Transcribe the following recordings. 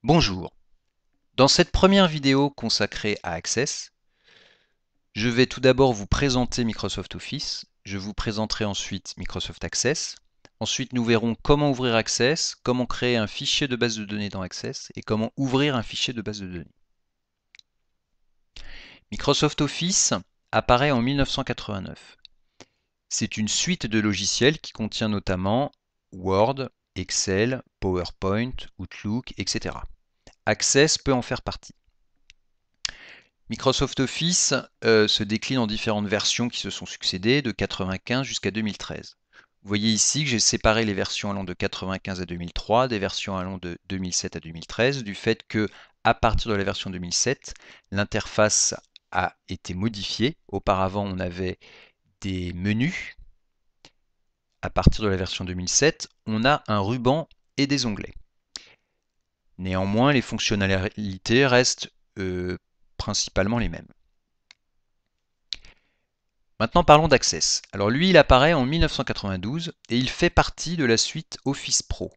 Bonjour, dans cette première vidéo consacrée à Access, je vais tout d'abord vous présenter Microsoft Office, je vous présenterai ensuite Microsoft Access, ensuite nous verrons comment ouvrir Access, comment créer un fichier de base de données dans Access et comment ouvrir un fichier de base de données. Microsoft Office apparaît en 1989. C'est une suite de logiciels qui contient notamment Word, Excel, PowerPoint, Outlook, etc. Access peut en faire partie. Microsoft Office se décline en différentes versions qui se sont succédées de 95 jusqu'à 2013. Vous voyez ici que j'ai séparé les versions allant de 95 à 2003 des versions allant de 2007 à 2013 du fait que à partir de la version 2007, l'interface a été modifiée. Auparavant, on avait des menus. À partir de la version 2007, on a un ruban et des onglets. Néanmoins, les fonctionnalités restent principalement les mêmes. Maintenant parlons d'Access. Alors lui, il apparaît en 1992 et il fait partie de la suite Office Pro.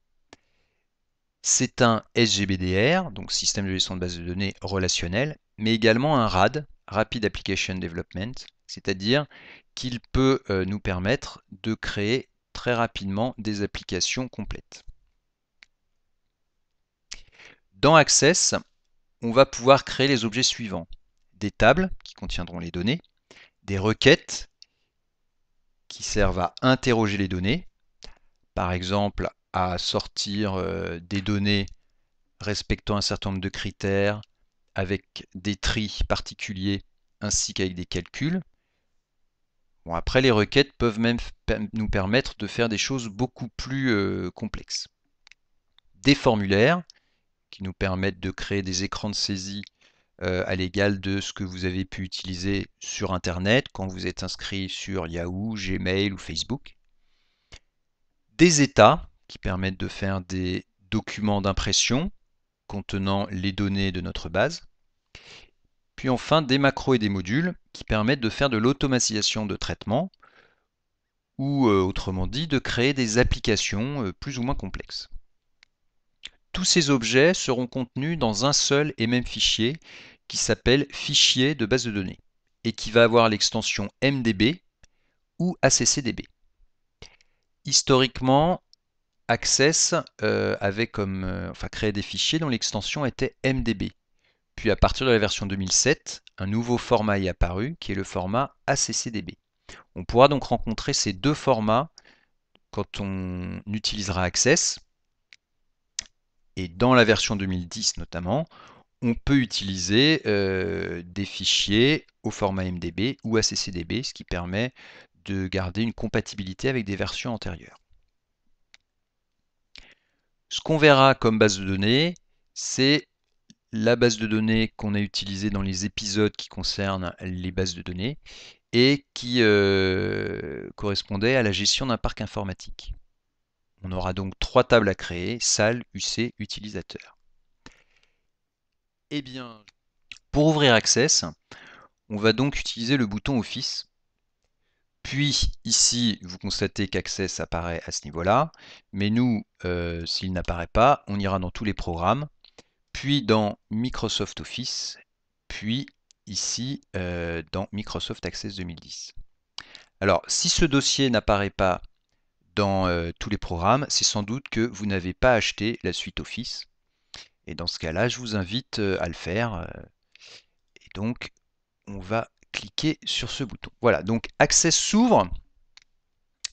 C'est un SGBDR, donc système de gestion de base de données relationnel, mais également un RAD, Rapid Application Development, c'est-à-dire qu'il peut nous permettre de créer très rapidement des applications complètes. Dans Access, on va pouvoir créer les objets suivants. Des tables qui contiendront les données, des requêtes qui servent à interroger les données, par exemple à sortir des données respectant un certain nombre de critères avec des tris particuliers ainsi qu'avec des calculs. Bon, après, les requêtes peuvent même nous permettre de faire des choses beaucoup plus complexes. Des formulaires qui nous permettent de créer des écrans de saisie à l'égal de ce que vous avez pu utiliser sur Internet quand vous êtes inscrit sur Yahoo, Gmail ou Facebook. Des états qui permettent de faire des documents d'impression contenant les données de notre base. Puis enfin des macros et des modules qui permettent de faire de l'automatisation de traitement ou autrement dit de créer des applications plus ou moins complexes. Tous ces objets seront contenus dans un seul et même fichier qui s'appelle fichier de base de données et qui va avoir l'extension MDB ou ACCDB. Historiquement, Access avait créé des fichiers dont l'extension était MDB. Puis à partir de la version 2007, un nouveau format est apparu qui est le format ACCDB. On pourra donc rencontrer ces deux formats quand on utilisera Access. Et dans la version 2010 notamment, on peut utiliser des fichiers au format MDB ou ACCDB, ce qui permet de garder une compatibilité avec des versions antérieures. Ce qu'on verra comme base de données, c'est la base de données qu'on a utilisée dans les épisodes qui concernent les bases de données et qui correspondait à la gestion d'un parc informatique. On aura donc trois tables à créer, salle, UC, utilisateur. Eh bien, pour ouvrir Access, on va donc utiliser le bouton Office. Puis ici, vous constatez qu'Access apparaît à ce niveau-là, mais nous, s'il n'apparaît pas, on ira dans tous les programmes, puis dans Microsoft Office, puis ici dans Microsoft Access 2010. Alors, si ce dossier n'apparaît pas dans tous les programmes, c'est sans doute que vous n'avez pas acheté la suite Office. Et dans ce cas-là, je vous invite à le faire. Et donc, on va cliquer sur ce bouton. Voilà, donc Access s'ouvre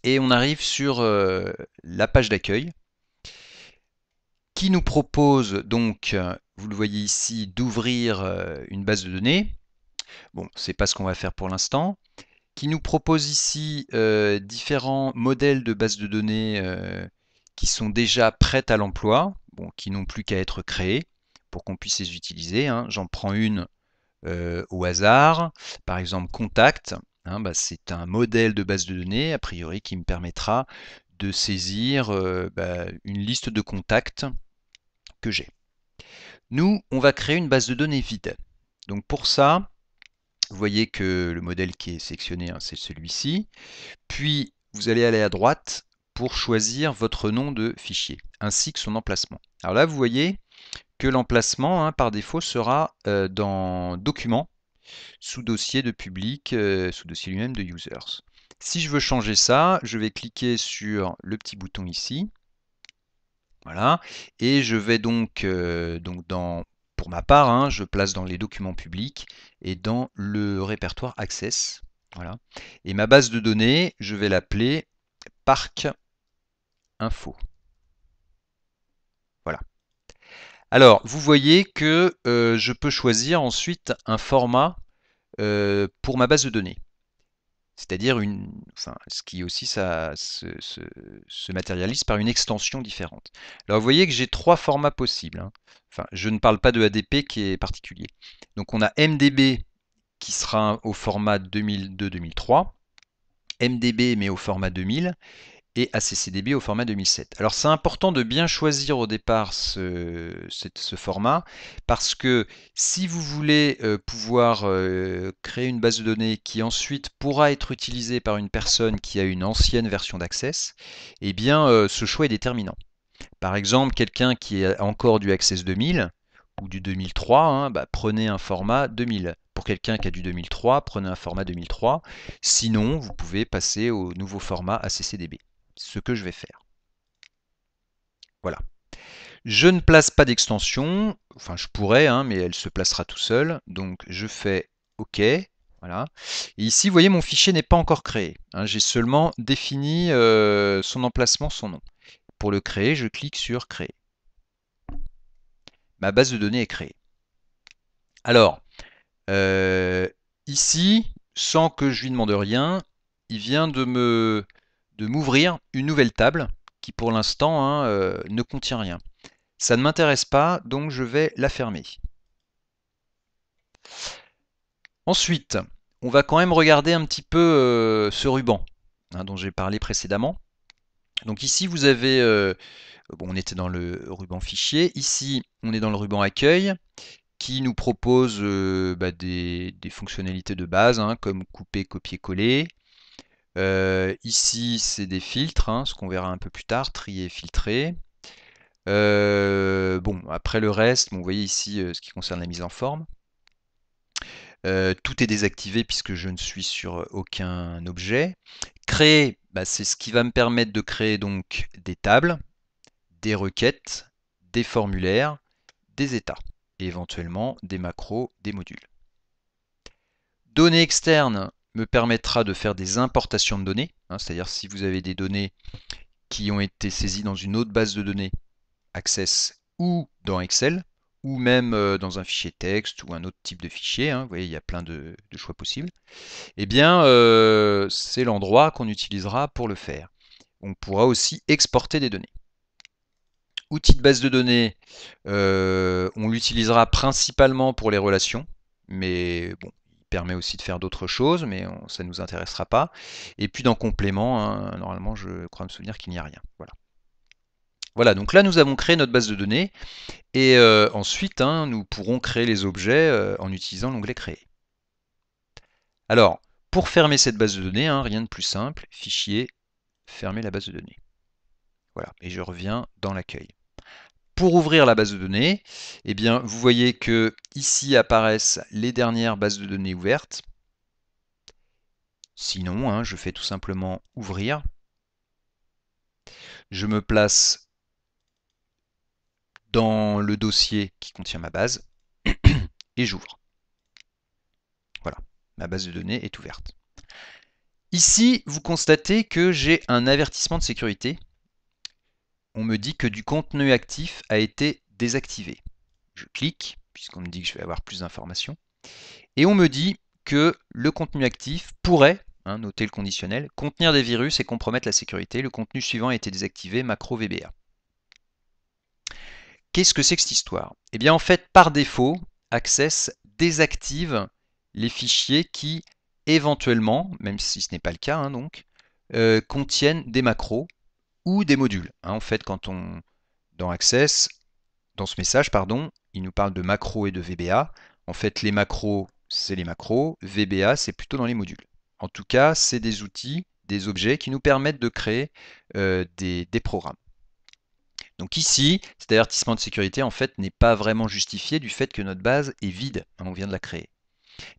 et on arrive sur la page d'accueil qui nous propose donc, vous le voyez ici, d'ouvrir une base de données. Bon, c'est pas ce qu'on va faire pour l'instant. Qui nous propose ici différents modèles de bases de données qui sont déjà prêtes à l'emploi, bon, qui n'ont plus qu'à être créées pour qu'on puisse les utiliser. Hein. J'en prends une au hasard, par exemple Contact. Hein, c'est un modèle de base de données, a priori, qui me permettra de saisir une liste de contacts que j'ai. Nous, on va créer une base de données vide. Donc pour ça, vous voyez que le modèle qui est sélectionné, hein, c'est celui-ci. Puis, vous allez aller à droite pour choisir votre nom de fichier, ainsi que son emplacement. Alors là, vous voyez que l'emplacement, hein, par défaut, sera dans Documents, sous dossier de public, sous dossier lui-même de Users. Si je veux changer ça, je vais cliquer sur le petit bouton ici. Voilà. Et je vais donc, pour ma part, hein, je place dans les documents publics et dans le répertoire Access. Voilà. Et ma base de données, je vais l'appeler Parc Info. Voilà. Alors, vous voyez que je peux choisir ensuite un format pour ma base de données. C'est-à-dire ce qui aussi se matérialise par une extension différente. Alors vous voyez que j'ai 3 formats possibles, hein. Enfin, je ne parle pas de ADP qui est particulier. Donc on a MDB qui sera au format 2002-2003, MDB mais au format 2000, et ACCDB au format 2007. Alors c'est important de bien choisir au départ ce format, parce que si vous voulez pouvoir créer une base de données qui ensuite pourra être utilisée par une personne qui a une ancienne version d'Access, eh bien ce choix est déterminant. Par exemple, quelqu'un qui a encore du Access 2000 ou du 2003, hein, prenez un format 2000. Pour quelqu'un qui a du 2003, prenez un format 2003. Sinon, vous pouvez passer au nouveau format ACCDB. Ce que je vais faire. Voilà. Je ne place pas d'extension. Enfin, je pourrais, hein, mais elle se placera tout seul. Donc, je fais OK. Voilà. Et ici, vous voyez, mon fichier n'est pas encore créé, hein. J'ai seulement défini son emplacement, son nom. Pour le créer, je clique sur Créer. Ma base de données est créée. Alors, ici, sans que je lui demande rien, il vient de m'ouvrir une nouvelle table qui pour l'instant, hein, ne contient rien. Ça ne m'intéresse pas, donc je vais la fermer. Ensuite, on va quand même regarder un petit peu ce ruban, hein, dont j'ai parlé précédemment. Donc ici, vous avez, bon, on était dans le ruban fichier. Ici, on est dans le ruban accueil, qui nous propose des fonctionnalités de base, hein, comme couper, copier, coller. Ici, c'est des filtres, hein, ce qu'on verra un peu plus tard, trier, filtrer. Bon, après le reste, bon, vous voyez ici ce qui concerne la mise en forme. Tout est désactivé puisque je ne suis sur aucun objet. Créer, c'est ce qui va me permettre de créer donc des tables, des requêtes, des formulaires, des états et éventuellement des macros, des modules. Données externes me permettra de faire des importations de données, hein, c'est-à-dire si vous avez des données qui ont été saisies dans une autre base de données, Access ou dans Excel, ou même dans un fichier texte ou un autre type de fichier, hein, vous voyez, il y a plein de choix possibles, eh bien, c'est l'endroit qu'on utilisera pour le faire. On pourra aussi exporter des données. Outil de base de données, on l'utilisera principalement pour les relations, mais bon, il permet aussi de faire d'autres choses, mais ça ne nous intéressera pas. Et puis dans complément, hein, normalement, je crois me souvenir qu'il n'y a rien. Voilà. Voilà, donc là nous avons créé notre base de données et ensuite hein, nous pourrons créer les objets en utilisant l'onglet Créer. Alors, pour fermer cette base de données, hein, rien de plus simple, Fichier, fermer la base de données. Voilà, et je reviens dans l'accueil. Pour ouvrir la base de données, eh bien, vous voyez que ici apparaissent les dernières bases de données ouvertes. Sinon, hein, je fais tout simplement Ouvrir. Je me place dans le dossier qui contient ma base et j'ouvre. Voilà, ma base de données est ouverte. Ici, vous constatez que j'ai un avertissement de sécurité. On me dit que du contenu actif a été désactivé. Je clique, puisqu'on me dit que je vais avoir plus d'informations. Et on me dit que le contenu actif pourrait, hein, notez le conditionnel, contenir des virus et compromettre la sécurité. Le contenu suivant a été désactivé, macro VBA. Qu'est-ce que c'est que cette histoire? Eh bien en fait, par défaut, Access désactive les fichiers qui, éventuellement, même si ce n'est pas le cas, hein, donc, contiennent des macros ou des modules. Hein, en fait, quand on, dans Access, dans ce message, pardon, il nous parle de macros et de VBA. En fait, les macros, c'est les macros, VBA, c'est plutôt dans les modules. En tout cas, c'est des outils, des objets qui nous permettent de créer des programmes. Donc ici, cet avertissement de sécurité en fait n'est pas vraiment justifié du fait que notre base est vide, hein, on vient de la créer.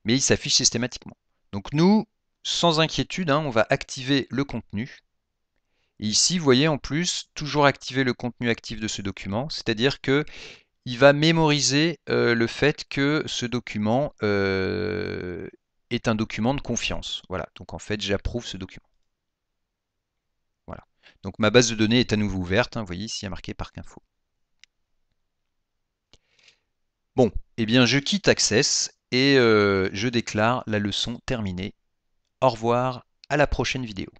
Mais il s'affiche systématiquement. Donc nous, sans inquiétude, hein, on va activer le contenu. Et ici, vous voyez en plus, toujours activer le contenu actif de ce document, c'est-à-dire que il va mémoriser le fait que ce document est un document de confiance. Voilà, donc en fait, j'approuve ce document. Voilà. Donc ma base de données est à nouveau ouverte, hein, vous voyez ici, il y a marqué Parc Info. Bon, eh bien je quitte Access et je déclare la leçon terminée. Au revoir, à la prochaine vidéo.